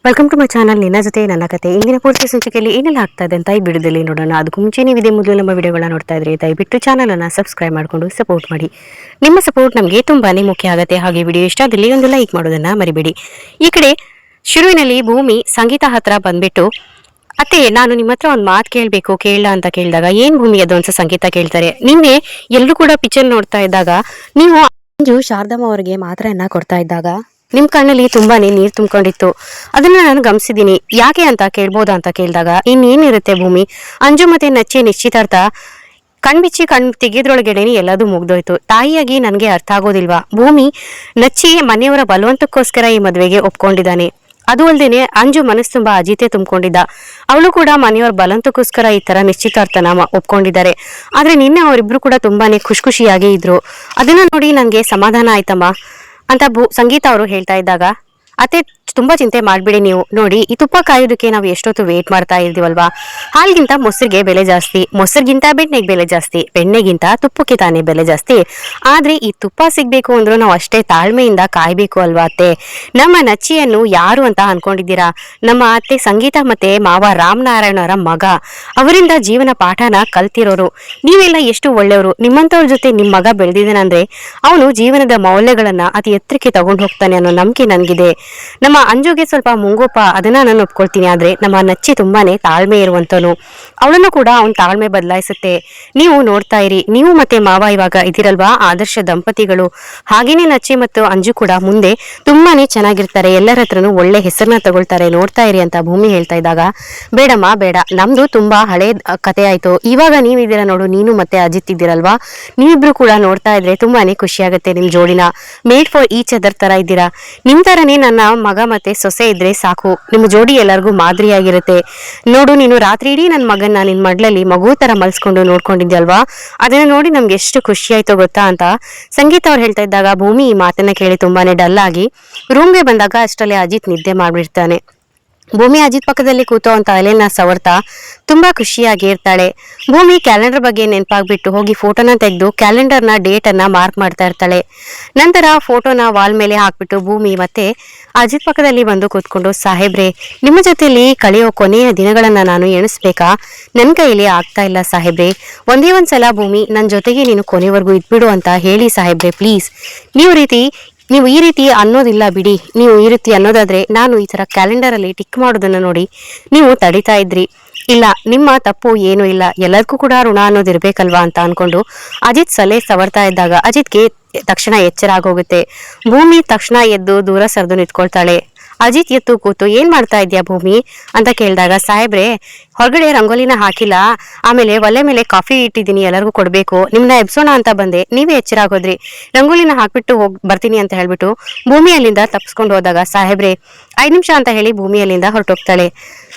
Welcome to my channel. ನಿನ್ನ ಜೊತೆ ನನ್ನ ಕತೆ. ಇಂದಿನ ಪೂರ್ತಿ ಸಂಚಿಕೆಯಲ್ಲಿ ಏನೆಲ್ಲ ಆಗ್ತಾ ಇದೆ ಅಂತ ಈ ವಿಡಿಯೋದಲ್ಲಿ ನೋಡೋಣ. ಅದಕ್ಕೂ ಮುಂಚೆ ನೀವು ಇದೇ ಮೊದಲು ನಮ್ಮ ವಿಡಿಯೋಗಳನ್ನ ನೋಡ್ತಾ ಇದ್ರೆ ದಯವಿಟ್ಟು ಚಾನಲ್ ಅನ್ನ ಸಬ್ಸ್ಕ್ರೈಬ್ ಮಾಡಿಕೊಂಡು ಸಪೋರ್ಟ್ ಮಾಡಿ. ನಿಮ್ಮ ಸಪೋರ್ಟ್ ನಮಗೆ ತುಂಬಾನೇ ಮುಖ್ಯ ಆಗುತ್ತೆ. ಹಾಗೆ ವಿಡಿಯೋ ಇಷ್ಟ ಆದಲ್ಲಿ ಒಂದು ಲೈಕ್ ಮಾಡೋದನ್ನ ಮರಿಬೇಡಿ. ಈ ಕಡೆ ಶುರುವಿನಲ್ಲಿ ಭೂಮಿ ಸಂಗೀತ ಹತ್ರ ಬಂದ್ಬಿಟ್ಟು, ಅತ್ತೆ ನಾನು ನಿಮ್ಮ ಹತ್ರ ಒಂದು ಮಾತು ಕೇಳಬೇಕು, ಕೇಳಲ್ಲ ಅಂತ ಕೇಳಿದಾಗ, ಏನ್ ಭೂಮಿ ಅದು ಅಂತ ಸಂಗೀತ ಕೇಳ್ತಾರೆ. ನಿನ್ನೆ ಎಲ್ಲರೂ ಕೂಡ ಪಿಕ್ಚರ್ ನೋಡ್ತಾ ಇದ್ದಾಗ ನೀವು ಅಂಜು ಶಾರದಮ್ಮ ಅವರಿಗೆ ಮಾತ್ರೆಯನ್ನ ಕೊಡ್ತಾ ಇದ್ದಾಗ ನಿಮ್ ಕಣ್ಣಲ್ಲಿ ತುಂಬಾನೇ ನೀರ್ ತುಂಬಿಕೊಂಡಿತ್ತು. ಅದನ್ನ ನಾನು ಗಮನಿಸಿದೀನಿ. ಯಾಕೆ ಅಂತ ಕೇಳ್ಬೋದಾ ಅಂತ ಕೇಳಿದಾಗ, ಇನ್ನೇನಿರುತ್ತೆ ಭೂಮಿ, ಅಂಜು ಮತ್ತೆ ನಚ್ಚಿ ನಿಶ್ಚಿತಾರ್ಥ ಕಣ್ಬಿಚ್ಚಿ ತೆಗೆದ್ರೊಳಗಡೆನೆ ಎಲ್ಲದೂ ಮುಗ್ದೋಯ್ತು. ತಾಯಿಯಾಗಿ ನನ್ಗೆ ಅರ್ಥ ಆಗೋದಿಲ್ವಾ ಭೂಮಿ, ನಚ್ಚಿ ಮನೆಯವರ ಬಲವಂತಕ್ಕೋಸ್ಕರ ಈ ಮದ್ವೆಗೆ ಒಪ್ಕೊಂಡಿದ್ದಾನೆ. ಅದು ಅಲ್ದೇನೆ ಅಂಜು ಮನಸ್ಸು ತುಂಬಾ ಅಜಿತೆ ತುಂಬಿಕೊಂಡಿದ್ದ. ಅವಳು ಕೂಡ ಮನೆಯವ್ರ ಬಲವಂತಕ್ಕೋಸ್ಕರ ಈ ತರ ನಿಶ್ಚಿತಾರ್ಥನ ಒಪ್ಕೊಂಡಿದ್ದಾರೆ. ಆದ್ರೆ ನಿನ್ನೆ ಅವರಿಬ್ರು ಕೂಡ ತುಂಬಾನೇ ಖುಷಿಯಾಗಿ ಇದ್ರು. ಅದನ್ನ ನೋಡಿ ನನ್ಗೆ ಸಮಾಧಾನ ಆಯ್ತಮ್ಮ ಅಂತ ಸಂಗೀತ ಅವರು ಹೇಳ್ತಾ ಇದ್ದಾಗ, ಅತ್ತೆ ತುಂಬಾ ಚಿಂತೆ ಮಾಡ್ಬಿಡಿ ನೀವು. ನೋಡಿ, ಈ ತುಪ್ಪ ಕಾಯೋದಕ್ಕೆ ನಾವು ಎಷ್ಟೊತ್ತು ವೇಟ್ ಮಾಡ್ತಾ ಇದ್ದೀವಲ್ವಾ. ಹಾಲ್ಗಿಂತ ಮೊಸರಿಗೆ ಬೆಲೆ ಜಾಸ್ತಿ, ಮೊಸರಿಗಿಂತ ಬೆಣ್ಣೆಗೆ ಬೆಲೆ ಜಾಸ್ತಿ, ಬೆಣ್ಣೆಗಿಂತ ತುಪ್ಪಕ್ಕೆ ತಾನೇ ಬೆಲೆ ಜಾಸ್ತಿ. ಆದ್ರೆ ಈ ತುಪ್ಪ ಸಿಗ್ಬೇಕು ಅಂದ್ರೂ ನಾವು ಅಷ್ಟೇ ತಾಳ್ಮೆಯಿಂದ ಕಾಯ್ಬೇಕು ಅಲ್ವಾ ಅತ್ತೆ. ನಮ್ಮ ನಚ್ಚಿಯನ್ನು ಯಾರು ಅಂತ ಅನ್ಕೊಂಡಿದ್ದೀರಾ? ನಮ್ಮ ಅತ್ತೆ ಸಂಗೀತ ಮತ್ತೆ ಮಾವ ರಾಮನಾರಾಯಣರ ಮಗ. ಅವರಿಂದ ಜೀವನ ಪಾಠನ ಕಲ್ತಿರೋರು. ನೀವೆಲ್ಲ ಎಷ್ಟು ಒಳ್ಳೆಯವರು. ನಿಮ್ಮಂತವ್ರ ಜೊತೆ ನಿಮ್ ಮಗ ಬೆಳೆದಿದ್ದಾನಂದ್ರೆ ಅವನು ಜೀವನದ ಮೌಲ್ಯಗಳನ್ನ ಅತಿ ಎತ್ತರಕ್ಕೆ ತಗೊಂಡು ಹೋಗ್ತಾನೆ ಅನ್ನೋ ನಂಬಿಕೆ ನನ್ಗಿದೆ. ನಮ್ಮ ಅಂಜುಗೆ ಸ್ವಲ್ಪ ಮುಂಗೋಪ, ಅದನ್ನ ನಾನು ಒಪ್ಕೊಳ್ತೀನಿ. ಆದ್ರೆ ನಮ್ಮ ನಚ್ಚಿ ತುಂಬಾನೇ ತಾಳ್ಮೆ ಇರುವಂತನು. ಅವಳನ್ನು ಕೂಡ ಅವ್ನ ತಾಳ್ಮೆ ಬದಲಾಯಿಸುತ್ತೆ. ನೀವು ನೋಡ್ತಾ ಇರಿ, ನೀವು ಮತ್ತೆ ಮಾವ ಇವಾಗ ಇದಿರಲ್ವಾ ಆದರ್ಶ ದಂಪತಿಗಳು. ಹಾಗೇನೆ ನಚ್ಚಿ ಮತ್ತು ಅಂಜು ಕೂಡ ಮುಂದೆ ತುಂಬಾನೇ ಚೆನ್ನಾಗಿರ್ತಾರೆ. ಎಲ್ಲರ ಹತ್ರನು ಒಳ್ಳೆ ಹೆಸರನ್ನ ತಗೊಳ್ತಾರೆ. ನೋಡ್ತಾ ಇರಿ ಅಂತ ಭೂಮಿ ಹೇಳ್ತಾ ಇದ್ದಾಗ, ಬೇಡಮ್ಮ ಬೇಡ, ನಮ್ದು ತುಂಬಾ ಹಳೆ ಕತೆ ಆಯ್ತು. ಇವಾಗ ನೀವಿದ್ದೀರಾ ನೋಡು, ನೀನು ಮತ್ತೆ ಅಜಿತ್ ಇದ್ದೀರಲ್ವಾ, ನೀವಿಬ್ರು ಕೂಡ ನೋಡ್ತಾ ಇದ್ರೆ ತುಂಬಾನೇ ಖುಷಿ ಆಗುತ್ತೆ. ನಿಮ್ ಜೋಡಿನ ಮೇಡ್ ಫಾರ್ ಈಚ್ ಅದರ್ ತರ ಇದ್ದೀರಾ. ನಿಮ್ ತರನೇ ನನ್ನ ಮಗ ಮತ್ತೆ ಸೊಸೆ ಇದ್ರೆ ಸಾಕು. ನಿಮ್ಮ ಜೋಡಿ ಎಲ್ಲರಿಗೂ ಮಾದರಿಯಾಗಿರುತ್ತೆ. ನೋಡು, ನೀನು ರಾತ್ರಿ ಇಡೀ ನನ್ನ ಮಗನ್ನ ನಿನ್ ಮಡ್ಲಲ್ಲಿ ಮಗು ತರ ಮಲ್ಸ್ಕೊಂಡು ನೋಡ್ಕೊಂಡಿದ್ಯಲ್ವಾ, ಅದನ್ನ ನೋಡಿ ನಮ್ಗೆ ಎಷ್ಟು ಖುಷಿ ಆಯ್ತು ಗೊತ್ತಾ ಅಂತ ಸಂಗೀತ ಅವ್ರು ಹೇಳ್ತಾ ಇದ್ದಾಗ, ಭೂಮಿ ಈ ಮಾತನ್ನ ಕೇಳಿ ತುಂಬಾನೇ ಡಲ್ ಆಗಿ ರೂಮ್ಗೆ ಬಂದಾಗ ಅಷ್ಟರಲ್ಲಿ ಅಜಿತ್ ನಿದ್ದೆ ಮಾಡ್ಬಿಡ್ತಾನೆ. ಭೂಮಿ ಅಜಿತ್ ಪಕ್ಕದಲ್ಲಿ ಕೂತೋ ಅಂತ ಅಲೆನ ಸವರ್ತಾ ತುಂಬಾ ಖುಷಿಯಾಗಿ ಇರ್ತಾಳೆ. ಭೂಮಿ ಕ್ಯಾಲೆಂಡರ್ ಬಗ್ಗೆ ನೆನಪಾಗ್ಬಿಟ್ಟು ಹೋಗಿ ಫೋಟೋನ ತೆಗೆದು ಕ್ಯಾಲೆಂಡರ್ನ ಡೇಟ್ ಅನ್ನ ಮಾರ್ಕ್ ಮಾಡ್ತಾ ಇರ್ತಾಳೆ. ನಂತರ ಫೋಟೋನ ವಾಲ್ ಮೇಲೆ ಹಾಕ್ಬಿಟ್ಟು ಭೂಮಿ ಮತ್ತೆ ಅಜಿತ್ ಪಕ್ಕದಲ್ಲಿ ಬಂದು ಕೂತ್ಕೊಂಡು, ಸಾಹೇಬ್ರೆ, ನಿಮ್ಮ ಜೊತೆಲಿ ಕಳೆಯೋ ಕೊನೆಯ ದಿನಗಳನ್ನ ನಾನು ಎಣಿಸ್ಬೇಕಾ? ನನ್ನ ಕೈಯಲ್ಲಿ ಆಗ್ತಾ ಇಲ್ಲ ಸಾಹೇಬ್ರೆ. ಒಂದೇ ಒಂದ್ಸಲ ಭೂಮಿ, ನನ್ನ ಜೊತೆಗೆ ನೀನು ಕೊನೆವರೆಗೂ ಇದ್ಬಿಡು ಅಂತ ಹೇಳಿ ಸಾಹೇಬ್ರೆ, ಪ್ಲೀಸ್. ನೀವು ಈ ರೀತಿ ಅನ್ನೋದಿಲ್ಲ ಬಿಡಿ. ನೀವು ಈ ರೀತಿ ಅನ್ನೋದಾದ್ರೆ ನಾನು ಈ ತರ ಕ್ಯಾಲೆಂಡರ್ ಅಲ್ಲಿ ಟಿಕ್ ಮಾಡೋದನ್ನ ನೋಡಿ ನೀವು ತಡಿತಾ ಇದ್ರಿ. ಇಲ್ಲ, ನಿಮ್ಮ ತಪ್ಪು ಏನು ಇಲ್ಲ, ಎಲ್ಲರಿಗೂ ಕೂಡ ಋಣ ಅನ್ನೋದಿರ್ಬೇಕಲ್ವಾ ಅಂತ ಅನ್ಕೊಂಡು ಅಜಿತ್ ಸಲಹೆ ಸವರ್ತಾ ಇದ್ದಾಗ ಅಜಿತ್ಗೆ ತಕ್ಷಣ ಎಚ್ಚರ ಆಗೋಗುತ್ತೆ. ಭೂಮಿ ತಕ್ಷಣ ಎದ್ದು ದೂರ ಸರಿದು ನಿಂತ್ಕೊಳ್ತಾಳೆ. ಅಜಿತ್ ಎದ್ದು ಕೂತು, ಏನ್ ಮಾಡ್ತಾ ಇದ್ಯಾ ಭೂಮಿ ಅಂತ ಕೇಳಿದಾಗ, ಸಾಹೇಬ್ರೆ, ಹೊರಗಡೆ ರಂಗೋಲಿನ ಹಾಕಿಲ್ಲ, ಆಮೇಲೆ ಒಲೆ ಮೇಲೆ ಕಾಫಿ ಇಟ್ಟಿದ್ದೀನಿ, ಎಲ್ಲರಿಗೂ ಕೊಡ್ಬೇಕು, ನಿಮ್ನ ಎಬ್ಸೋಣ ಅಂತ ಬಂದೆ, ನೀವೇ ಎಚ್ಚರ ಆಗೋದ್ರಿ, ರಂಗೋಲಿನ ಹಾಕ್ಬಿಟ್ಟು ಬರ್ತೀನಿ ಅಂತ ಹೇಳ್ಬಿಟ್ಟು ಭೂಮಿ ಅಲ್ಲಿಂದ ತಪ್ಸ್ಕೊಂಡು ಹೋದಾಗ, ಸಾಹೇಬ್ರೆ 5 ನಿಮಿಷ ಅಂತ ಹೇಳಿ ಭೂಮಿ ಅಲ್ಲಿಂದ ಹೊರಟೋಗ್ತಾಳೆ.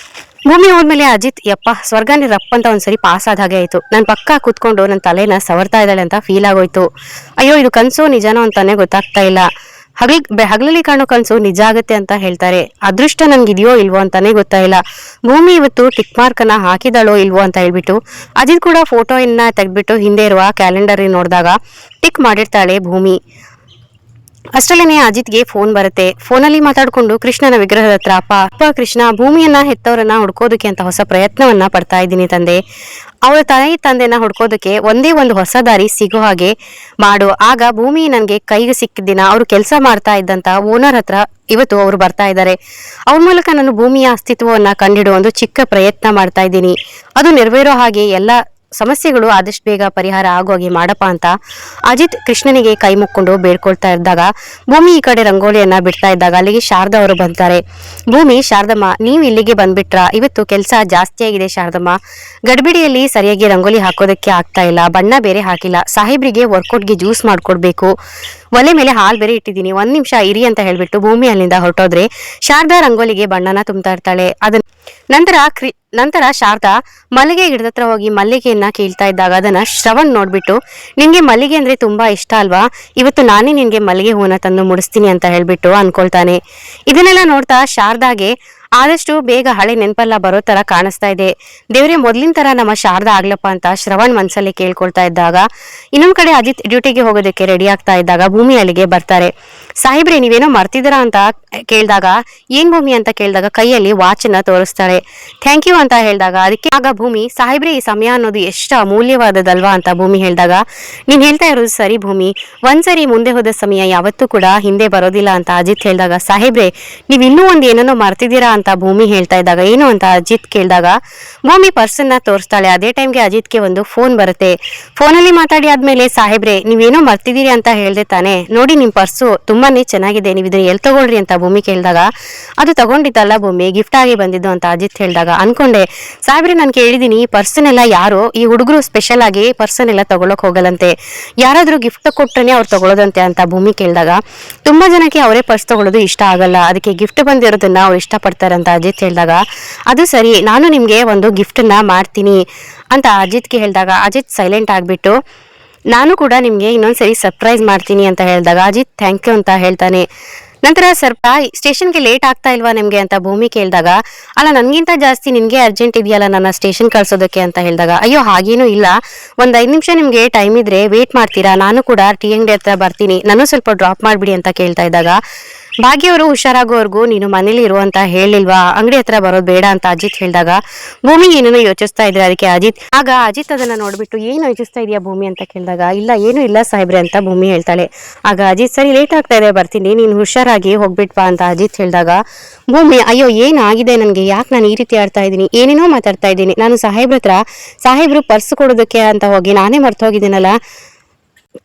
ಭೂಮಿ ಹೋದ್ಮೇಲೆ ಅಜಿತ್, ಯಪ್ಪ ಸ್ವರ್ಗನೇ ರಪ್ ಅಂತ ಒಂದ್ಸರಿ ಪಾಸ್ ಆದ ಹಾಗೆ ಆಯ್ತು. ನನ್ ಪಕ್ಕ ಕೂತ್ಕೊಂಡು ನನ್ನ ತಲೆನ ಸವರ್ತಾ ಇದ್ದಾಳೆ ಅಂತ ಫೀಲ್ ಆಗೋಯ್ತು. ಅಯ್ಯೋ, ಇದು ಕನ್ಸೋ ನಿಜಾನೋ ಅಂತಾನೆ ಗೊತ್ತಾಗ್ತಾ ಇಲ್ಲ. ಹಗಲಲ್ಲಿ ಕಾಣೋ ಕನ್ಸು ನಿಜ ಆಗುತ್ತೆ ಅಂತ ಹೇಳ್ತಾರೆ. ಅದೃಷ್ಟ ನನ್ಗಿದೆಯೋ ಇಲ್ವೋ ಅಂತಾನೆ ಗೊತ್ತಾಯಿಲ್ಲ. ಭೂಮಿ ಇವತ್ತು ಟಿಕ್ ಮಾರ್ಕ್ ಅನ್ನ ಹಾಕಿದಾಳೋ ಇಲ್ವೋ ಅಂತ ಹೇಳ್ಬಿಟ್ಟು ಅಜಿತ್ ಕೂಡ ಫೋಟೋ ತೆಗ್ದ್ಬಿಟ್ಟು ಹಿಂದೆ ಇರುವ ಕ್ಯಾಲೆಂಡರ್ ನೋಡಿದಾಗ ಟಿಕ್ ಮಾಡಿರ್ತಾಳೆ ಭೂಮಿ. ಅಷ್ಟರಲ್ಲೇನೆ ಅಜಿತ್ಗೆ ಫೋನ್ ಬರುತ್ತೆ. ಫೋನಲ್ಲಿ ಮಾತಾಡ್ಕೊಂಡು ಕೃಷ್ಣನ ವಿಗ್ರಹದ ಹತ್ರ, ಅಪ್ಪ ಕೃಷ್ಣ, ಭೂಮಿಯನ್ನ ಹೆತ್ತವರನ್ನ ಹುಡ್ಕೋದಕ್ಕೆ ಅಂತ ಹೊಸ ಪ್ರಯತ್ನವನ್ನ ಪಡ್ತಾ ಇದ್ದೀನಿ ತಂದೆ. ಅವಳ ತಾಯಿ ತಂದೆನ ಹುಡ್ಕೋದಕ್ಕೆ ಒಂದೇ ಒಂದು ಹೊಸ ದಾರಿ ಸಿಗೋ ಹಾಗೆ ಮಾಡು. ಆಗ ಭೂಮಿ ನನ್ಗೆ ಕೈಗೆ ಸಿಕ್ಕಿದ ದಿನ ಅವ್ರು ಕೆಲಸ ಮಾಡ್ತಾ ಇದ್ದಂತ ಓನರ್ ಹತ್ರ ಇವತ್ತು ಅವ್ರು ಬರ್ತಾ ಇದ್ದಾರೆ. ಅವ್ರ ಮೂಲಕ ನಾನು ಭೂಮಿಯ ಅಸ್ತಿತ್ವವನ್ನ ಕಂಡಿಡುವ ಒಂದು ಚಿಕ್ಕ ಪ್ರಯತ್ನ ಮಾಡ್ತಾ ಇದ್ದೀನಿ. ಅದು ನೆರವೇರೋ ಹಾಗೆ ಎಲ್ಲ ಸಮಸ್ಯೆಗಳು ಆದಷ್ಟು ಬೇಗ ಪರಿಹಾರ ಆಗೋ ಹಾಗೆ ಮಾಡಪ್ಪ ಅಂತ ಅಜಿತ್ ಕೃಷ್ಣನಿಗೆ ಕೈ ಮುಕ್ಕೊಂಡು ಬೇಡ್ಕೊಳ್ತಾ ಇದ್ದಾಗ ಭೂಮಿ ಈ ಕಡೆ ರಂಗೋಲಿಯನ್ನ ಬಿಡ್ತಾ ಇದ್ದಾಗ ಅಲ್ಲಿಗೆ ಶಾರದಾ ಅವರು ಬರ್ತಾರೆ. ಭೂಮಿ, ಶಾರದಮ್ಮ, ನೀವು ಇಲ್ಲಿಗೆ ಬಂದ್ಬಿಟ್ರಾ? ಇವತ್ತು ಕೆಲಸ ಜಾಸ್ತಿ ಆಗಿದೆ ಶಾರದಮ್ಮ. ಗಡ್ಬಿಡಿಯಲ್ಲಿ ಸರಿಯಾಗಿ ರಂಗೋಲಿ ಹಾಕೋದಕ್ಕೆ ಆಗ್ತಾ ಇಲ್ಲ, ಬಣ್ಣ ಬೇರೆ ಹಾಕಿಲ್ಲ, ಸಾಹೇಬ್ರಿಗೆ ವರ್ಕೌಟ್ಗೆ ಜ್ಯೂಸ್ ಮಾಡ್ಕೊಡ್ಬೇಕು, ಒಲೆ ಮೇಲೆ ಹಾಲ್ ಬೇರೆ ಇಟ್ಟಿದ್ದೀನಿ, 1 ನಿಮಿಷ ಇರಿ ಅಂತ ಹೇಳ್ಬಿಟ್ಟು ಭೂಮಿ ಅಲ್ಲಿಂದ ಹೊರಟೋದ್ರೆ ಶಾರದಾ ರಂಗೋಲಿಗೆ ಬಣ್ಣನ ತುಂಬ್ತಾ ಇರ್ತಾಳೆ. ನಂತರ ಶಾರದಾ ಮಲ್ಲಿಗೆ ಗಿಡದ ಹತ್ರ ಹೋಗಿ ಮಲ್ಲಿಗೆಯನ್ನ ಕೀಳ್ತಾ ಇದ್ದಾಗ ಅದನ್ನ ಶ್ರವಣ್ ನೋಡ್ಬಿಟ್ಟು, ನಿನ್ಗೆ ಮಲ್ಲಿಗೆ ಅಂದ್ರೆ ತುಂಬಾ ಇಷ್ಟ ಅಲ್ವಾ, ಇವತ್ತು ನಾನೇ ನಿನ್ಗೆ ಮಲ್ಲಿಗೆ ಹೂವನ್ನ ತಂದು ಮುಡಿಸ್ತೀನಿ ಅಂತ ಹೇಳ್ಬಿಟ್ಟು ಅನ್ಕೊಳ್ತಾನೆ. ಇದನ್ನೆಲ್ಲ ನೋಡ್ತಾ ಶಾರದಾಗೆ ಆದಷ್ಟು ಬೇಗ ಹಳೆ ನೆನಪೆಲ್ಲ ಬರೋ ತರ ಕಾಣಿಸ್ತಾ ಇದೆ. ದೇವ್ರೆ, ಮೊದ್ಲಿನ ತರ ನಮ್ಮ ಶಾರದಾ ಆಗ್ಲಪ್ಪ ಅಂತ ಶ್ರವಣ್ ಮನ್ಸಲ್ಲಿ ಕೇಳ್ಕೊಳ್ತಾ ಇದ್ದಾಗ ಇನ್ನೊಂದ್ ಕಡೆ ಅಜಿತ್ ಡ್ಯೂಟಿಗೆ ಹೋಗೋದಕ್ಕೆ ರೆಡಿ ಆಗ್ತಾ ಇದ್ದಾಗ ಭೂಮಿ ಅಲ್ಲಿಗೆ ಬರ್ತಾರೆ. ಸಾಹೇಬ್ರೆ ನೀವೇನೋ ಮರ್ತಿದ್ದೀರಾ ಅಂತ ಕೇಳಿದಾಗ ಏನ್ ಭೂಮಿ ಅಂತ ಕೇಳಿದಾಗ ಕೈಯಲ್ಲಿ ವಾಚನ್ನ ತೋರಿಸ್ತಾಳೆ. ಥ್ಯಾಂಕ್ ಯು ಅಂತ ಹೇಳಿದಾಗ ಅದಕ್ಕೆ ಆಗ ಭೂಮಿ ಸಾಹೇಬ್ರೆ ಈ ಸಮಯ ಅನ್ನೋದು ಎಷ್ಟು ಅಮೂಲ್ಯವಾದದಲ್ವಾ ಅಂತ ಭೂಮಿ ಹೇಳಿದಾಗ ನೀನ್ ಹೇಳ್ತಾ ಇರೋದು ಸರಿ ಭೂಮಿ, ಒಂದ್ಸರಿ ಮುಂದೆ ಹೋದ ಸಮಯ ಯಾವತ್ತೂ ಕೂಡ ಹಿಂದೆ ಬರೋದಿಲ್ಲ ಅಂತ ಅಜಿತ್ ಹೇಳಿದಾಗ ಸಾಹೇಬ್ರೆ ನೀವ್ ಇನ್ನೂ ಒಂದ್ ಏನನ್ನೋ ಮರ್ತಿದ್ದೀರಾ ಅಂತ ಭೂಮಿ ಹೇಳ್ತಾ ಇದ್ದಾಗ ಏನು ಅಂತ ಅಜಿತ್ ಕೇಳಿದಾಗ ಭೂಮಿ ಪರ್ಸನ್ನ ತೋರಿಸ್ತಾಳೆ. ಅದೇ ಟೈಮ್ಗೆ ಅಜಿತ್ಗೆ ಒಂದು ಫೋನ್ ಬರುತ್ತೆ. ಫೋನಲ್ಲಿ ಮಾತಾಡಿ ಆದ್ಮೇಲೆ ಸಾಹೇಬ್ರೆ ನೀವೇನೋ ಮರ್ತಿದ್ದೀರಿ ಅಂತ ಹೇಳ್ದೆ ತಾನೆ, ನೋಡಿ ನಿಮ್ ಪರ್ಸು ತುಂಬಾನೇ ಚೆನ್ನಾಗಿದೆ, ನೀವು ಇದನ್ನ ಎಲ್ಲಿ ತಗೊಳ್ರಿ ಅಂತ ಭೂಮಿ ಕೇಳಿದಾಗ ಅದು ತಗೊಂಡಿದ್ದಲ್ಲ ಭೂಮಿ, ಗಿಫ್ಟ್ ಆಗಿ ಬಂದಿದ್ದು ಅಂತ ಅಜಿತ್ ಹೇಳಿದಾಗ ಅನ್ಕೊಂಡೆ ಸಾಹೇಬ್ರೆ ನಾನು ಕೇಳಿದೀನಿ ಈ ಪರ್ಸನೆಲ್ಲ ಯಾರು ಈ ಹುಡುಗರು ಸ್ಪೆಷಲ್ ಆಗಿ ಪರ್ಸನೆಲ್ಲ ತಗೊಳಕ್ ಹೋಗಲ್ಲಂತೆ, ಯಾರಾದ್ರೂ ಗಿಫ್ಟ್ ಕೊಟ್ಟರೆ ಅವ್ರು ತಗೊಳ್ಳೋದಂತೆ ಅಂತ ಭೂಮಿ ಕೇಳಿದಾಗ ತುಂಬಾ ಜನಕ್ಕೆ ಅವರೇ ಪರ್ಸ್ ತಗೊಳ್ಳೋದು ಇಷ್ಟ ಆಗಲ್ಲ, ಅದಕ್ಕೆ ಗಿಫ್ಟ್ ಬಂದಿರೋದನ್ನ ಅವ್ರು ಇಷ್ಟಪಡ್ತಾರೆ ಅಂತ ಅಜಿತ್ ಹೇಳಿದಾಗ ಅದು ಸರಿ ನಾನು ನಿಮ್ಗೆ ಒಂದು ಗಿಫ್ಟನ್ನ ಮಾಡ್ತೀನಿ ಅಂತ ಅಜಿತ್ಗೆ ಹೇಳಿದಾಗ ಅಜಿತ್ ಸೈಲೆಂಟ್ ಆಗ್ಬಿಟ್ಟು ನಾನು ಕೂಡ ನಿಮ್ಗೆ ಇನ್ನೊಂದ್ಸರಿ ಸರ್ಪ್ರೈಸ್ ಮಾಡ್ತೀನಿ ಅಂತ ಹೇಳಿದಾಗ ಅಜಿತ್ ಥ್ಯಾಂಕ್ ಯು ಅಂತ ಹೇಳ್ತಾನೆ. ನಂತರ ಸ್ವಲ್ಪ ಸ್ಟೇಷನ್ಗೆ ಲೇಟ್ ಆಗ್ತಾ ಇಲ್ವಾ ನಿಮ್ಗೆ ಅಂತ ಭೂಮಿ ಕೇಳಿದಾಗ ಅಲ್ಲ ನನ್ಗಿಂತ ಜಾಸ್ತಿ ನಿನ್ಗೆ ಅರ್ಜೆಂಟ್ ಇದೆಯಲ್ಲ ನನ್ನ ಸ್ಟೇಷನ್ ಕಳ್ಸೋದಕ್ಕೆ ಅಂತ ಹೇಳಿದಾಗ ಅಯ್ಯೋ ಹಾಗೇನೂ ಇಲ್ಲ, ಒಂದ್ 5 ನಿಮಿಷ ನಿಮ್ಗೆ ಟೈಮ್ ಇದ್ರೆ ವೇಟ್ ಮಾಡ್ತೀರಾ, ನಾನು ಕೂಡ ಟೀ ಅಂಗಡಿ ಹತ್ರ ಬರ್ತೀನಿ, ನಾನು ಸ್ವಲ್ಪ ಡ್ರಾಪ್ ಮಾಡ್ಬಿಡಿ ಅಂತ ಕೇಳ್ತಾ ಇದ್ದಾಗ ಭಾಗ್ಯ ಅವರು ಹುಷಾರಾಗೋವರೆಗೂ ನೀನು ಮನೇಲಿ ಇರುವಂತ ಹೇಳಿಲ್ವಾ, ಅಂಗಡಿ ಹತ್ರ ಬರೋದು ಬೇಡ ಅಂತ ಅಜಿತ್ ಹೇಳಿದಾಗ ಭೂಮಿ ಏನೇನೋ ಯೋಚಿಸ್ತಾ ಇದ್ರೆ ಅದಕ್ಕೆ ಅಜಿತ್ ಅದನ್ನ ನೋಡ್ಬಿಟ್ಟು ಏನು ಯೋಚಿಸ್ತಾ ಇದೆಯಾ ಭೂಮಿ ಅಂತ ಕೇಳಿದಾಗ ಇಲ್ಲ ಏನು ಇಲ್ಲ ಸಾಹೇಬ್ರೆ ಅಂತ ಭೂಮಿ ಹೇಳ್ತಾಳೆ. ಆಗ ಅಜಿತ್ ಸರಿ ಲೇಟ್ ಆಗ್ತಾ ಇದೆ ಬರ್ತೀನಿ, ನೀನು ಹುಷಾರಾಗಿ ಹೋಗ್ಬಿಟ್ವಾ ಅಂತ ಅಜಿತ್ ಹೇಳಿದಾಗ ಭೂಮಿ ಅಯ್ಯೋ ಏನಾಗಿದೆ ನನ್ಗೆ, ಯಾಕೆ ನಾನು ಈ ರೀತಿ ಆಡ್ತಾ ಇದ್ದೀನಿ, ಏನೇನೋ ಮಾತಾಡ್ತಾ ಇದ್ದೀನಿ, ನಾನು ಸಾಹೇಬ್ರು ಪರ್ಸ್ ಕೊಡೋದಕ್ಕೆ ಅಂತ ಹೋಗಿ ನಾನೇ ಮರ್ತೋಗಿದ್ದೀನಲ್ಲ,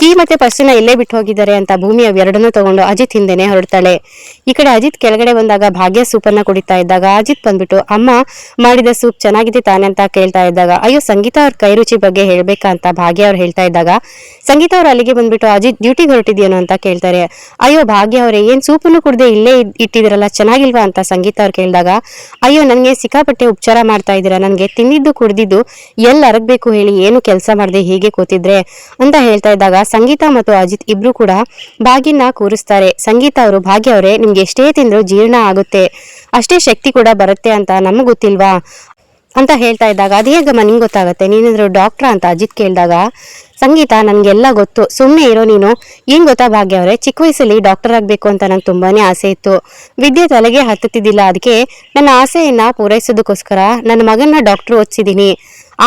ಕೀ ಮತ್ತೆ ಪರ್ಸನ್ನ ಎಲ್ಲೇ ಬಿಟ್ಟು ಹೋಗಿದ್ದಾರೆ ಅಂತ ಭೂಮಿ ಅವೆರಡನ್ನೂ ತಗೊಂಡು ಅಜಿತ್ ಹಿಂದೆನೆ ಹೊರಡ್ತಾಳೆ. ಈ ಕಡೆ ಅಜಿತ್ ಕೆಳಗಡೆ ಬಂದಾಗ ಭಾಗ್ಯ ಸೂಪನ್ನ ಕುಡಿತಾ ಇದ್ದಾಗ ಅಜಿತ್ ಬಂದ್ಬಿಟ್ಟು ಅಮ್ಮ ಮಾಡಿದ ಸೂಪ್ ಚೆನ್ನಾಗಿದೆ ತಾನೆ ಅಂತ ಕೇಳ್ತಾ ಇದ್ದಾಗ ಅಯ್ಯೋ ಸಂಗೀತ ಅವ್ರ ಕೈ ರುಚಿ ಬಗ್ಗೆ ಹೇಳ್ಬೇಕಾ ಅಂತ ಭಾಗ್ಯ ಅವ್ರು ಹೇಳ್ತಾ ಇದ್ದಾಗ ಸಂಗೀತ ಅವ್ರು ಅಲ್ಲಿಗೆ ಬಂದ್ಬಿಟ್ಟು ಅಜಿತ್ ಡ್ಯೂಟಿಗೆ ಹೊರಟಿದ್ಯೇನೋ ಅಂತ ಕೇಳ್ತಾರೆ. ಅಯ್ಯೋ ಭಾಗ್ಯ ಅವರೇ ಏನ್ ಸೂಪನ್ನು ಕುಡ್ದೆ ಇಲ್ಲೇ ಇಟ್ಟಿದಿರಲ್ಲ ಚೆನ್ನಾಗಿಲ್ವಾ ಅಂತ ಸಂಗೀತ ಅವ್ರು ಕೇಳಿದಾಗ ಅಯ್ಯೋ ನನ್ಗೆ ಸಿಕ್ಕಾಪಟ್ಟೆ ಉಪಚಾರ ಮಾಡ್ತಾ ಇದ್ದೀರಾ, ನನ್ಗೆ ತಿಂದಿದ್ದು ಕುಡ್ದಿದ್ದು ಎಲ್ಲಿ ಅರಗ್ಬೇಕು ಹೇಳಿ, ಏನು ಕೆಲಸ ಮಾಡದೆ ಹೀಗೆ ಕೂತಿದ್ರೆ ಅಂತ ಹೇಳ್ತಾ ಇದ್ದಾಗ ಸಂಗೀತ ಮತ್ತು ಅಜಿತ್ ಇಬ್ರು ಕೂಡ ಭಾಗ್ಯನ ಕೂರಿಸ್ತಾರೆ. ಸಂಗೀತ ಅವರು ಭಾಗ್ಯ ಅವರೇ ನಿಮ್ಗೆ ಎಷ್ಟೇ ತಿಂದ್ರು ಜೀರ್ಣ ಆಗುತ್ತೆ, ಅಷ್ಟೇ ಶಕ್ತಿ ಕೂಡ ಬರುತ್ತೆ ಅಂತ ನಮ್ಗೆ ಗೊತ್ತಿಲ್ವಾ ಅಂತ ಹೇಳ್ತಾ ಇದ್ದಾಗ ಅದೇ ಹೇಗಮ್ಮ ನಿಂಗೆ ಗೊತ್ತಾಗತ್ತೆ, ನೀನೇನಾದ್ರು ಡಾಕ್ಟ್ರಾ ಅಂತ ಅಜಿತ್ ಕೇಳಿದಾಗ ಸಂಗೀತ ನನ್ಗೆಲ್ಲ ಗೊತ್ತು, ಸುಮ್ಮನೆ ಇರೋ ನೀನು, ಏನ್ ಗೊತ್ತಾ ಭಾಗ್ಯ ಅವರೇ ಚಿಕ್ಕ ವಯಸ್ಸಲ್ಲಿ ಡಾಕ್ಟರ್ ಆಗ್ಬೇಕು ಅಂತ ನಂಗೆ ತುಂಬಾನೇ ಆಸೆ ಇತ್ತು, ವಿದ್ಯೆ ತಲೆಗೆ ಹತ್ತುತ್ತಿದ್ದಿಲ್ಲ, ಅದಕ್ಕೆ ನನ್ನ ಆಸೆಯನ್ನ ಪೂರೈಸೋದಕ್ಕೋಸ್ಕರ ನನ್ನ ಮಗನ್ನ ಡಾಕ್ಟರ್ ಓದಿಸಿದೀನಿ,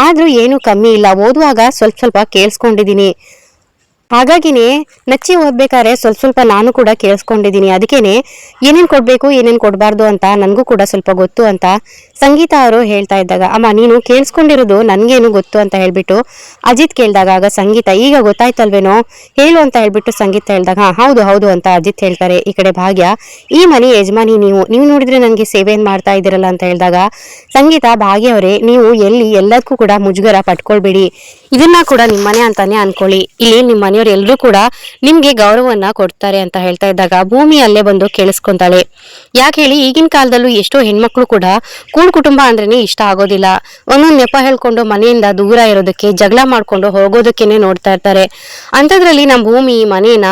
ಆದ್ರೂ ಏನು ಕಮ್ಮಿ ಇಲ್ಲ, ಓದುವಾಗ ಸ್ವಲ್ಪ ಕೇಳಿಸ್ಕೊಂಡಿದೀನಿ, ಹಾಗಾಗಿನೇ ನಚ್ಚಿ ಓದ್ಬೇಕಾದ್ರೆ ಸ್ವಲ್ಪ ನಾನು ಕೂಡ ಕೇಳಿಸ್ಕೊಂಡಿದ್ದೀನಿ, ಅದಕ್ಕೇನೆ ಏನೇನ್ ಕೊಡ್ಬೇಕು ಏನೇನ್ ಕೊಡ್ಬಾರ್ದು ಅಂತ ನನ್ಗೂ ಕೂಡ ಸ್ವಲ್ಪ ಗೊತ್ತು ಅಂತ ಸಂಗೀತ ಅವರು ಹೇಳ್ತಾ ಇದ್ದಾಗ ಅಮ್ಮ ನೀನು ಕೇಳಿಸ್ಕೊಂಡಿರೋದು ನನ್ಗೇನು ಗೊತ್ತು ಅಂತ ಹೇಳ್ಬಿಟ್ಟು ಅಜಿತ್ ಕೇಳಿದಾಗ ಆಗ ಸಂಗೀತ ಈಗ ಗೊತ್ತಾಯ್ತಲ್ವೇನೋ ಹೇಳು ಅಂತ ಹೇಳ್ಬಿಟ್ಟು ಸಂಗೀತ ಹೇಳಿದಾಗ ಹೌದು ಅಂತ ಅಜಿತ್ ಹೇಳ್ತಾರೆ. ಈ ಕಡೆ ಭಾಗ್ಯ ಈ ಮನೆ ಯಜಮಾನಿ ನೀವು ನೋಡಿದ್ರೆ ನನ್ಗೆ ಸೇವೆ ಏನ್ ಮಾಡ್ತಾ ಇದ್ದೀರಲ್ಲ ಅಂತ ಹೇಳಿದಾಗ ಸಂಗೀತ ಭಾಗ್ಯ ಅವರೇ ನೀವು ಎಲ್ಲದಕ್ಕೂ ಕೂಡ ಮುಜುಗರ ಪಟ್ಕೊಳ್ಬೇಡಿ, ಇದನ್ನ ಕೂಡ ನಿಮ್ಮನೆ ಅಂತಾನೆ ಅನ್ಕೊಳ್ಳಿ, ಇಲ್ಲಿ ನಿಮ್ಮ ಮನೆಯವ್ರು ಎಲ್ಲರೂ ಕೂಡ ನಿಮ್ಗೆ ಗೌರವವನ್ನ ಕೊಡ್ತಾರೆ ಅಂತ ಹೇಳ್ತಾ ಇದ್ದಾಗ ಭೂಮಿ ಅಲ್ಲೇ ಬಂದು ಕೇಳಿಸ್ಕೊಂತಾಳೆ. ಯಾಕೆ ಹೇಳಿ ಈಗಿನ ಕಾಲದಲ್ಲೂ ಎಷ್ಟೋ ಹೆಣ್ಮಕ್ಳು ಕೂಡ ಕುಟುಂಬ ಅಂದ್ರೇನೆ ಇಷ್ಟ ಆಗೋದಿಲ್ಲ, ಒಂದೊಂದು ನೆಪ ಹೇಳ್ಕೊಂಡು ಮನೆಯಿಂದ ದೂರ ಇರೋದಕ್ಕೆ ಜಗಳ ಮಾಡ್ಕೊಂಡು ಹೋಗೋದಕ್ಕೇನೆ ನೋಡ್ತಾ ಇರ್ತಾರೆ. ಅಂಥದ್ರಲ್ಲಿ ನಮ್ಮ ಭೂಮಿ ಮನೇನ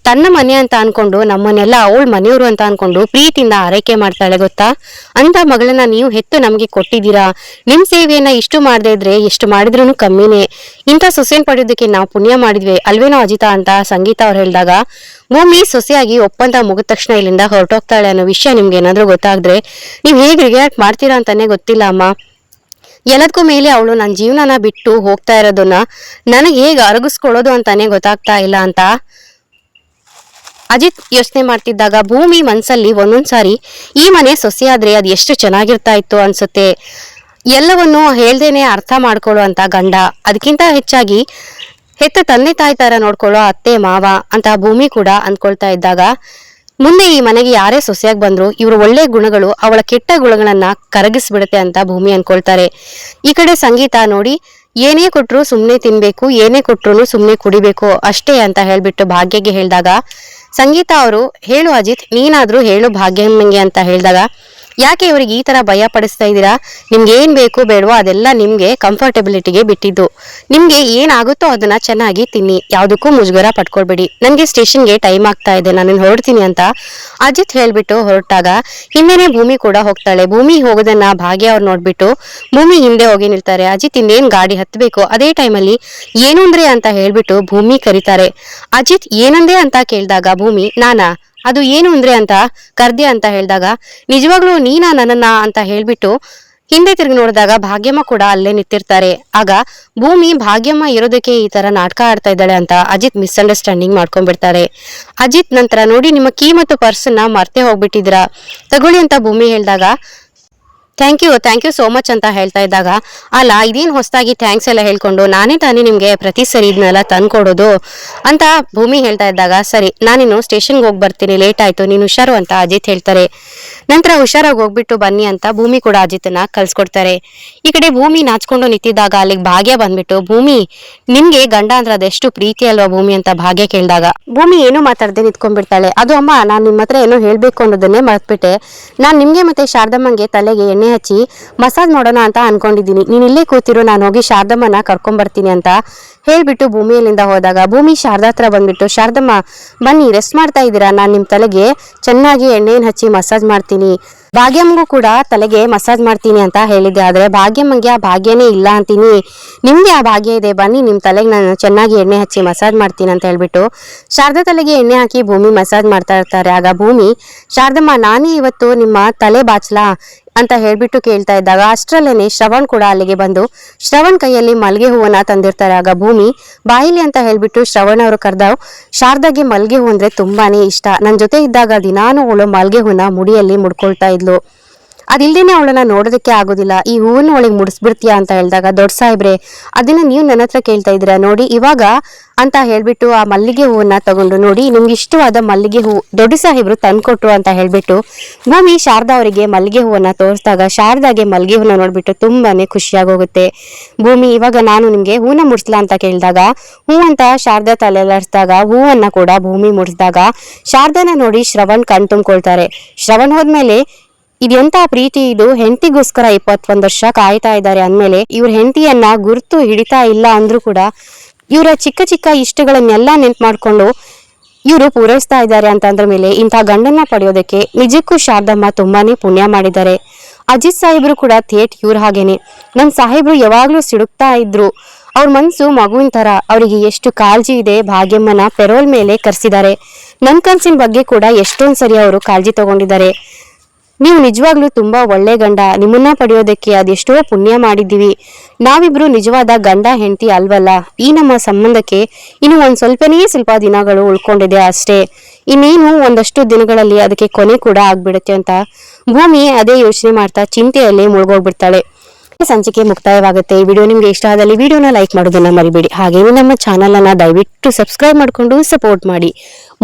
ತನ್ನ ಮನೆ ಅಂತ ಅನ್ಕೊಂಡು ನಮ್ಮನ್ನೆಲ್ಲ ಅವಳ ಮನೆಯವರು ಅಂತ ಅನ್ಕೊಂಡು ಪ್ರೀತಿಯಿಂದ ಆರೈಕೆ ಮಾಡ್ತಾಳೆ ಗೊತ್ತಾ, ಅಂತ ಮಗಳನ್ನ ನೀವು ಹೆತ್ತು ನಮ್ಗೆ ಕೊಟ್ಟಿದ್ದೀರಾ, ನಿಮ್ ಸೇವೆಯನ್ನ ಇಷ್ಟು ಮಾಡದೇ ಇದ್ರೆ ಎಷ್ಟು ಮಾಡಿದ್ರು ಕಮ್ಮಿನೇ, ಇಂಥ ಸೊಸೆನ್ ಪಡೆಯೋದಕ್ಕೆ ನಾವು ಪುಣ್ಯ ಮಾಡಿದ್ವಿ ಅಲ್ವೇನೋ ಅಜಿತಾ ಅಂತ ಸಂಗೀತ ಅವ್ರು ಹೇಳಿದಾಗ ಭೂಮಿ ಸೊಸೆಯಾಗಿ ಒಪ್ಪಂದ ಮುಗಿದ ತಕ್ಷಣ ಇಲ್ಲಿಂದ ಹೊರಟೋಗ್ತಾಳೆ ಅನ್ನೋ ವಿಷಯ ನಿಮ್ಗೆ ಏನಾದ್ರೂ ಗೊತ್ತಾದ್ರೆ ನೀವ್ ಹೇಗ್ ರಿಯಾಕ್ಟ್ ಮಾಡ್ತೀರಾ ಅಂತಾನೆ ಗೊತ್ತಿಲ್ಲ ಅಮ್ಮ, ಎಲ್ಲದಕ್ಕೂ ಮೇಲೆ ಅವಳು ನನ್ನ ಜೀವನನ ಬಿಟ್ಟು ಹೋಗ್ತಾ ಇರೋದನ್ನ ನನಗೆ ಹೇಗೆ ಅರಗಿಸ್ಕೊಳ್ಳೋದು ಅಂತಾನೆ ಗೊತ್ತಾಗ್ತಾ ಇಲ್ಲ ಅಂತ ಅಜಿತ್ ಯೋಚನೆ ಮಾಡ್ತಿದ್ದಾಗ ಭೂಮಿ ಮನ್ಸಲ್ಲಿ ಒಂದೊಂದ್ಸಾರಿ ಈ ಮನೆ ಸೊಸೆಯಾದ್ರೆ ಅದ್ ಎಷ್ಟು ಚೆನ್ನಾಗಿರ್ತಾ ಇತ್ತು ಅನ್ಸುತ್ತೆ, ಎಲ್ಲವನ್ನು ಹೇಳ್ದೇನೆ ಅರ್ಥ ಮಾಡ್ಕೊಳ್ಳೋ ಅಂತ ಗಂಡ, ಅದಕ್ಕಿಂತ ಹೆಚ್ಚಾಗಿ ಹೆತ್ತ ತಂದೆ ತಾಯಿ ತರ ನೋಡ್ಕೊಳ್ಳೋ ಅತ್ತೆ ಮಾವ ಅಂತ ಭೂಮಿ ಕೂಡ ಅಂದ್ಕೊಳ್ತಾ ಇದ್ದಾಗ ಮುಂದೆ ಈ ಮನೆಗೆ ಯಾರೇ ಸೊಸೆಯಾಗಿ ಬಂದ್ರು ಇವ್ರ ಒಳ್ಳೆ ಗುಣಗಳು ಅವಳ ಕೆಟ್ಟ ಗುಣಗಳನ್ನ ಕರಗಿಸ್ಬಿಡುತ್ತೆ ಅಂತ ಭೂಮಿ ಅನ್ಕೊಳ್ತಾರೆ. ಈ ಕಡೆ ಸಂಗೀತ ನೋಡಿ ಏನೇ ಕೊಟ್ರು ಸುಮ್ನೆ ತಿನ್ಬೇಕು, ಏನೇ ಕೊಟ್ರು ಸುಮ್ನೆ ಕುಡಿಬೇಕು ಅಷ್ಟೇ ಅಂತ ಹೇಳ್ಬಿಟ್ಟು ಭಾಗ್ಯಗೆ ಹೇಳಿದಾಗ ಸಂಗೀತ ಅವರು ಹೇಳು ಅಜಿತ್ ನೀನಾದ್ರೂ ಹೇಳು ಭಾಗ್ಯಮ್ಮಂಗೆ ಅಂತ ಹೇಳಿದಾಗ ಯಾಕೆ ಇವರಿಗೆ ಈ ತರ ಭಯ ಪಡಿಸ್ತಾ ಇದ್ದೀರಾ? ನಿಮ್ಗೆ ಏನ್ ಬೇಕು ಬೇಡವೋ ಅದೆಲ್ಲ ನಿಮ್ಗೆ ಕಂಫರ್ಟಬಿಲಿಟಿಗೆ ಬಿಟ್ಟಿದ್ದು. ನಿಮ್ಗೆ ಏನಾಗುತ್ತೋ ಅದನ್ನ ಚೆನ್ನಾಗಿ ತಿನ್ನಿ, ಯಾವ್ದಕ್ಕೂ ಮುಜುಗರ ಪಟ್ಕೊಳ್ಬೇಡಿ. ನನ್ಗೆ ಸ್ಟೇಷನ್ಗೆ ಟೈಮ್ ಆಗ್ತಾ ಇದೆ, ನಾನು ಹೊರಡ್ತೀನಿ ಅಂತ ಅಜಿತ್ ಹೇಳ್ಬಿಟ್ಟು ಹೊರಟಾಗ ಹಿಂದೆನೆ ಭೂಮಿ ಕೂಡ ಹೋಗ್ತಾಳೆ. ಭೂಮಿ ಹೋಗೋದನ್ನ ಭಾಗ್ಯ ಅವ್ರು ನೋಡ್ಬಿಟ್ಟು ಭೂಮಿ ಹಿಂದೆ ಹೋಗಿ ನಿಲ್ತಾರೆ. ಅಜಿತ್ ಇನ್ನೇನ್ ಗಾಡಿ ಹತ್ಬೇಕು, ಅದೇ ಟೈಮಲ್ಲಿ ಏನು ಅಂದ್ರೆ ಅಂತ ಹೇಳ್ಬಿಟ್ಟು ಭೂಮಿ ಕರೀತಾರೆ. ಅಜಿತ್ ಏನಂದೆ ಅಂತ ಕೇಳಿದಾಗ ಭೂಮಿ ನಾನಾ, ಅದು ಏನು ಅಂದ್ರೆ ಅಂತ ಕರ್ದೆ ಅಂತ ಹೇಳಿದಾಗ ನಿಜವಾಗ್ಲೂ ನೀನಾ ನನ್ನನ್ನ ಅಂತ ಹೇಳ್ಬಿಟ್ಟು ಹಿಂದೆ ತಿರುಗಿ ನೋಡಿದಾಗ ಭಾಗ್ಯಮ್ಮ ಕೂಡ ಅಲ್ಲೇ ನಿಂತಿರ್ತಾರೆ. ಆಗ ಭೂಮಿ ಭಾಗ್ಯಮ್ಮ ಇರೋದಕ್ಕೆ ಈ ತರ ನಾಟಕ ಆಡ್ತಾ ಇದ್ದಾಳೆ ಅಂತ ಅಜಿತ್ ಮಿಸ್ಅಂಡರ್ಸ್ಟ್ಯಾಂಡಿಂಗ್ ಮಾಡ್ಕೊಂಡ್ಬಿಡ್ತಾರೆ. ಅಜಿತ್ ನಂತರ ನೋಡಿ ನಿಮ್ಮ ಕೀ ಮತ್ತು ಪರ್ಸನ್ನ ಮರ್ತೆ ಹೋಗ್ಬಿಟ್ಟಿದ್ರ, ತಗೊಳ್ಳಿ ಅಂತ ಭೂಮಿ ಹೇಳಿದಾಗ ಥ್ಯಾಂಕ್ ಯು ಸೋ ಮಚ್ ಅಂತ ಹೇಳ್ತಾ ಇದ್ದಾಗ ಅಲ್ಲ ಇದೇನು ಹೊಸದಾಗಿ ಥ್ಯಾಂಕ್ಸ್ ಎಲ್ಲ ಹೇಳ್ಕೊಂಡು ನಾನೇ ತಾನೇ ನಿಮ್ಗೆ ಪ್ರತಿ ಸರಿ ಇದನ್ನೆಲ್ಲ ತಂದ್ಕೊಡೋದು ಅಂತ ಭೂಮಿ ಹೇಳ್ತಾ ಇದ್ದಾಗ ಸರಿ ನಾನಿನ್ನು ಸ್ಟೇಷನ್ಗೆ ಹೋಗಿ ಬರ್ತೀನಿ, ಲೇಟ್ ಆಯ್ತು, ನೀನು ಹುಷಾರು ಅಂತ ಅಜಿತ್ ಹೇಳ್ತಾರೆ. ನಂತರ ಹುಷಾರಾಗಿ ಹೋಗ್ಬಿಟ್ಟು ಬನ್ನಿ ಅಂತ ಭೂಮಿ ಕೂಡ ಅಜಿತ್ನ ಕಳ್ಸ್ಕೊಡ್ತಾರೆ. ಈ ಕಡೆ ಭೂಮಿ ನಾಚ್ಕೊಂಡು ನಿಂತಿದ್ದಾಗ ಅಲ್ಲಿಗೆ ಭಾಗ್ಯ ಬಂದ್ಬಿಟ್ಟು ಭೂಮಿ ನಿಮ್ಗೆ ಗಂಡ ಅಂದ್ರೆ ಅದೆಷ್ಟು ಪ್ರೀತಿ ಅಲ್ವಾ ಭೂಮಿ ಅಂತ ಭಾಗ್ಯ ಕೇಳಿದಾಗ ಭೂಮಿ ಏನು ಮಾತಾಡದೆ ನಿಂತ್ಕೊಂಡ್ಬಿಡ್ತಾಳೆ. ಅದು ಅಮ್ಮ ನಾನು ನಿಮ್ಮ ಹತ್ರ ಏನೋ ಹೇಳ್ಬೇಕು ಅನ್ನೋದನ್ನೇ ಮರ್ತ್ಬಿಟ್ಟೆ, ನಾನ್ ನಿಮ್ಗೆ ಮತ್ತೆ ಶಾರದಮ್ಮಂಗೆ ತಲೆಗೆ ಎಣ್ಣೆ ಹಚ್ಚಿ ಮಸಾಜ್ ಮಾಡೋಣ ಅಂತ ಅನ್ಕೊಂಡಿದ್ದೀನಿ, ನೀನ್ ಇಲ್ಲೇ ಕೂತಿರು, ನಾನು ಹೋಗಿ ಶಾರದಮ್ಮನ ಕರ್ಕೊಂಡ್ ಬರ್ತೀನಿ ಅಂತ ಹೇಳ್ಬಿಟ್ಟು ಭೂಮಿಯಲ್ಲಿಂದ ಹೋದಾಗ ಭೂಮಿ ಶಾರದಾ ಹತ್ರ ಬಂದ್ಬಿಟ್ಟು ಶಾರದಮ್ಮ ಬನ್ನಿ ರೆಸ್ಟ್ ಮಾಡ್ತಾ ಇದ್ದೀರಾ, ನಾನ್ ನಿಮ್ ತಲೆಗೆ ಚೆನ್ನಾಗಿ ಎಣ್ಣೆಯನ್ನು ಹಚ್ಚಿ ಮಸಾಜ್ ಮಾಡ್ತೀನಿ, ಭಾಗ್ಯಮ್ಮಗೂ ಕೂಡ ತಲೆಗೆ ಮಸಾಜ್ ಮಾಡ್ತೀನಿ ಅಂತ ಹೇಳಿದ್ದೆ. ಆದ್ರೆ ಭಾಗ್ಯಮ್ಮಂಗೆ ಆ ಭಾಗ್ಯನೇ ಇಲ್ಲ ಅಂತೀನಿ, ನಿಮ್ಗೆ ಆ ಭಾಗ್ಯ ಇದೆ, ಬನ್ನಿ ನಿಮ್ ತಲೆಗೆ ನಾನು ಚೆನ್ನಾಗಿ ಎಣ್ಣೆ ಹಚ್ಚಿ ಮಸಾಜ್ ಮಾಡ್ತೀನಿ ಅಂತ ಹೇಳ್ಬಿಟ್ಟು ಶಾರದಾ ತಲೆಗೆ ಎಣ್ಣೆ ಹಾಕಿ ಭೂಮಿ ಮಸಾಜ್ ಮಾಡ್ತಾ ಇರ್ತಾರೆ. ಆಗ ಭೂಮಿ ಶಾರದಮ್ಮ ನಾನೇ ಇವತ್ತು ನಿಮ್ಮ ತಲೆ ಬಾಚ್ಲಾ ಅಂತ ಹೇಳ್ಬಿಟ್ಟು ಕೇಳ್ತಾ ಇದ್ದಾಗ ಅಷ್ಟರಲ್ಲೇನೆ ಶ್ರವಣ್ ಕೂಡ ಅಲ್ಲಿಗೆ ಬಂದು ಶ್ರವಣ್ ಕೈಯಲ್ಲಿ ಮಲ್ಗೆ ಹೂವನ್ನ ತಂದಿರ್ತಾರೆ. ಆಗ ಭೂಮಿ ಬಾಯಿಲಿ ಅಂತ ಹೇಳ್ಬಿಟ್ಟು ಶ್ರವಣ್ ಅವರು ಕರೆದ ಶಾರದಾಗೆ ಮಲ್ಗೆ ಹೂ ಅಂದ್ರೆ ತುಂಬಾನೇ ಇಷ್ಟ, ನನ್ ಜೊತೆ ಇದ್ದಾಗ ದಿನಾನು ಅವಳು ಮಲ್ಗೆ ಹೂನ ಮುಡಿಯಲ್ಲಿ ಮುಡ್ಕೊಳ್ತಾ ಇದ್ಲು, ಅದಿಲ್ದೇನೆ ಅವಳನ್ನ ನೋಡೋದಕ್ಕೆ ಆಗೋದಿಲ್ಲ, ಈ ಹೂವನ್ನ ಒಳಗೆ ಮುಡಿಸ್ಬಿಡ್ತೀಯಾ ಅಂತ ಹೇಳಿದಾಗ ದೊಡ್ಡ ಸಾಹೇಬ್ರೆ ಅದನ್ನ ನೀವು ನನ್ನ ಹತ್ರ ಕೇಳ್ತಾ ಇದ್ದೀರಾ ನೋಡಿ ಇವಾಗ ಅಂತ ಹೇಳ್ಬಿಟ್ಟು ಆ ಮಲ್ಲಿಗೆ ಹೂವನ್ನ ತಗೊಂಡು ನೋಡಿ ನಿಮ್ಗೆ ಇಷ್ಟವಾದ ಮಲ್ಲಿಗೆ ಹೂ ದೊಡ್ಡ ಸಾಹೇಬ್ರು ತಂದ್ಕೊಟ್ರು ಅಂತ ಹೇಳ್ಬಿಟ್ಟು ಭೂಮಿ ಶಾರದಾ ಅವರಿಗೆ ಮಲ್ಲಿಗೆ ಹೂವನ್ನ ತೋರಿಸಿದಾಗ ಶಾರದಾಗೆ ಮಲ್ಲಿಗೆ ಹೂವನ್ನ ನೋಡ್ಬಿಟ್ಟು ತುಂಬಾನೇ ಖುಷಿಯಾಗೋಗುತ್ತೆ. ಭೂಮಿ ಇವಾಗ ನಾನು ನಿಮ್ಗೆ ಹೂವನ್ನ ಮುಡ್ಸ್ಲಾ ಅಂತ ಕೇಳಿದಾಗ ಹೂ ಅಂತ ಶಾರದಾ ತಲೆಲಾಡಿಸಿದಾಗ ಹೂವನ್ನ ಕೂಡ ಭೂಮಿ ಮುಡಿಸಿದಾಗ ಶಾರದಾನ ನೋಡಿ ಶ್ರವಣ್ ಕಣ್ ತುಂಬ್ಕೊಳ್ತಾರೆ. ಶ್ರವಣ್ ಹೋದ್ಮೇಲೆ ಇದೆಂತ ಪ್ರೀತಿ ಇದು, ಹೆಂಡತಿಗೋಸ್ಕರ 21 ವರ್ಷ ಕಾಯ್ತಾ ಇದ್ದಾರೆ ಅಂದ್ಮೇಲೆ ಇವ್ರ ಹೆಂಡತಿಯನ್ನ ಗುರ್ತು ಹಿಡಿತಾ ಇಲ್ಲ ಅಂದ್ರೂ ಕೂಡ ಇವರ ಚಿಕ್ಕ ಚಿಕ್ಕ ಇಷ್ಟಗಳನ್ನೆಲ್ಲ ನೆನ್ಪು ಮಾಡ್ಕೊಂಡು ಇವರು ಪೂರೈಸ್ತಾ ಇದ್ದಾರೆ ಅಂತಂದ್ರ ಮೇಲೆ ಇಂಥ ಗಂಡನ್ನ ಪಡೆಯೋದಕ್ಕೆ ನಿಜಕ್ಕೂ ಶಾರದಮ್ಮ ತುಂಬಾನೇ ಪುಣ್ಯ ಮಾಡಿದ್ದಾರೆ. ಅಜಿತ್ ಸಾಹೇಬ್ರು ಕೂಡ ಥೇಟ್ ಇವ್ರ ಹಾಗೇನೆ, ನಮ್ ಸಾಹೇಬ್ರು ಯಾವಾಗ್ಲೂ ಸಿಡುಕ್ತಾ ಇದ್ರು, ಅವ್ರ ಮನ್ಸು ಮಗುವಿನ ತರ, ಅವರಿಗೆ ಎಷ್ಟು ಕಾಳಜಿ ಇದೆ, ಭಾಗ್ಯಮ್ಮನ ಪೆರೋಲ್ ಮೇಲೆ ಕರ್ಸಿದ್ದಾರೆ, ನನ್ ಕನ್ಸಿನ ಬಗ್ಗೆ ಕೂಡ ಎಷ್ಟೊಂದ್ ಸರಿ ಅವರು ಕಾಳಜಿ ತಗೊಂಡಿದ್ದಾರೆ, ನೀವು ನಿಜವಾಗ್ಲೂ ತುಂಬಾ ಒಳ್ಳೆ ಗಂಡ, ನಿಮ್ಮನ್ನ ಪಡೆಯೋದಕ್ಕೆ ಅದೆಷ್ಟೋ ಪುಣ್ಯ ಮಾಡಿದ್ದೀವಿ, ನಾವಿಬ್ರು ನಿಜವಾದ ಗಂಡ ಹೆಂಡತಿ ಅಲ್ವಲ್ಲ, ಈ ನಮ್ಮ ಸಂಬಂಧಕ್ಕೆ ಇನ್ನು ಸ್ವಲ್ಪ ದಿನಗಳು ಉಳ್ಕೊಂಡಿದೆ ಅಷ್ಟೇ, ಇನ್ನೇನು ಒಂದಷ್ಟು ದಿನಗಳಲ್ಲಿ ಅದಕ್ಕೆ ಕೊನೆ ಕೂಡ ಆಗ್ಬಿಡುತ್ತೆ ಅಂತ ಭೂಮಿ ಅದೇ ಯೋಚನೆ ಮಾಡ್ತಾ ಚಿಂತೆಯಲ್ಲಿ ಮುಳುಗೋಗ್ಬಿಡ್ತಾಳೆ. ಸಂಚಿಕೆ ಮುಕ್ತಾಯವಾಗುತ್ತೆ. ಈ ವಿಡಿಯೋ ನಿಮ್ಗೆ ಇಷ್ಟ ಆದಲ್ಲಿ ವಿಡಿಯೋನ ಲೈಕ್ ಮಾಡೋದನ್ನ ಮರಿಬೇಡಿ, ಹಾಗೇನೆ ನಮ್ಮ ಚಾನಲ್ ಅನ್ನ ದಯವಿಟ್ಟು ಸಬ್ಸ್ಕ್ರೈಬ್ ಮಾಡ್ಕೊಂಡು ಸಪೋರ್ಟ್ ಮಾಡಿ.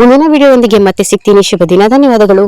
ಮುಂದಿನ ವಿಡಿಯೋ ಒಂದಿಗೆ ಮತ್ತೆ ಸಿಗ್ತೀನಿ. ಶುಭ ದಿನ, ಧನ್ಯವಾದಗಳು.